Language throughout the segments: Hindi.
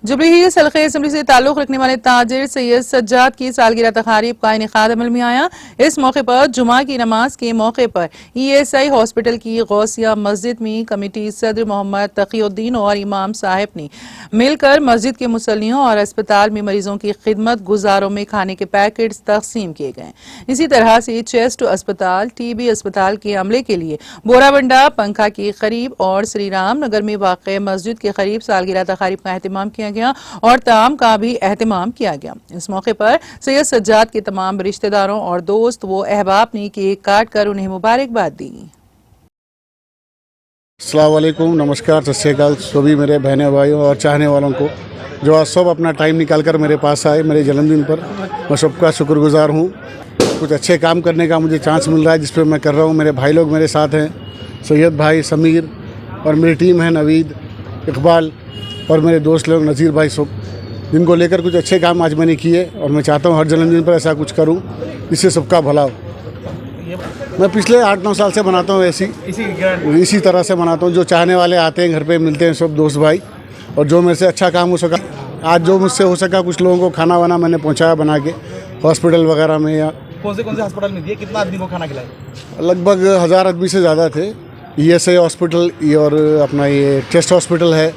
जुबली हिल्स हल्के असम्बली से ताल्लुक रखने वाले ताजिर सैयद सज्जाद की सालगिरह तकारीब का इनेकाद अमल में आया। इस मौके पर जुमा की नमाज के मौके पर ESI हॉस्पिटल की गौसिया मस्जिद में कमेटी सदर मोहम्मद तकीउद्दीन और इमाम साहब ने मिलकर मस्जिद के मुसल्लियों और अस्पताल में मरीजों की खिदमत गुजारों में खाने के पैकेट्स तकसीम किए गए। इसी तरह से चेस्ट अस्पताल, TB अस्पताल के अमले के लिए बोराबंडा, पंखा के करीब और श्री राम नगर में वाक़ मस्जिद के करीब सालगिरह तकारीब का एहतमाम किया गया और ताम का भी एहतमाम किया गया। इस मौके पर सैयद सज्जाद के तमाम रिश्तेदारों और दोस्त व अहबाब ने केक काट कर उन्हें मुबारकबाद दी। अस्सलाम वालेकुम, नमस्कार, सत श्री अकाल सभी मेरे बहने भाइयों और चाहने वालों को जो आज सब अपना टाइम निकाल कर मेरे पास आए मेरे जन्मदिन पर। मैं सबका शुक्रगुजार हूँ। कुछ अच्छे काम करने का मुझे चांस मिल रहा है जिस पर मैं कर रहा हूँ। मेरे भाई लोग मेरे साथ हैं, सैयद भाई, समीर और मेरी टीम है नवीद, इकबाल और मेरे दोस्त लोग नज़ीर भाई सब, जिनको लेकर कुछ अच्छे काम आज मैंने किए और मैं चाहता हूँ हर जन्मदिन पर ऐसा कुछ करूँ जिससे सबका भला हो। मैं पिछले 8-9 साल से बनाता हूँ इसी तरह से बनाता हूँ। जो चाहने वाले आते हैं घर पे मिलते हैं सब दोस्त भाई, और जो मेरे से अच्छा काम हो सका, आज जो मुझसे हो सका कुछ लोगों को खाना वाना मैंने पहुँचाया बना के हॉस्पिटल वगैरह में। या कौन से हॉस्पिटल में दिए, कितना आदमी को खाना खिलाया? लगभग 1000 आदमी से ज़्यादा थे। ESI हॉस्पिटल और अपना ये चेस्ट हॉस्पिटल है,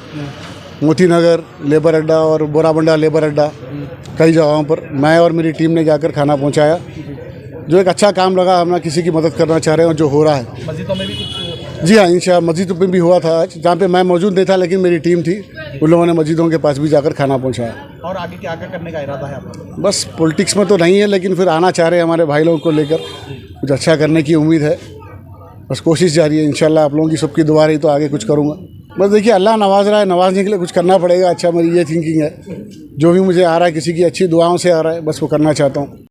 मोती नगर लेबर अड्डा और बोराबंडा लेबर अड्डा, कई जगहों पर मैं और मेरी टीम ने जाकर खाना पहुंचाया। जो एक अच्छा काम लगा, हम ना किसी की मदद करना चाह रहे हैं और जो हो रहा है। मस्जिदों में भी कुछ? जी हाँ, इंशाअल्लाह मस्जिदों में भी हुआ था आज, जहाँ पे मैं मौजूद नहीं था लेकिन मेरी टीम थी, उन लोगों ने मस्जिदों के पास भी जाकर खाना पहुँचाया। और आगे क्या करने का इरादा है आपका? बस पॉलिटिक्स में तो नहीं है लेकिन फिर आना चाह रहे हैं हमारे भाई लोगों को लेकर, कुछ अच्छा करने की उम्मीद है। बस कोशिश जारी है, इंशाल्लाह आप लोगों की सबकी दुआ रही तो आगे कुछ करूँगा। बस देखिए अल्लाह नवाज रहा है, नवाजने के लिए कुछ करना पड़ेगा। अच्छा मेरी ये थिंकिंग है, जो भी मुझे आ रहा है किसी की अच्छी दुआओं से आ रहा है, बस वो करना चाहता हूँ।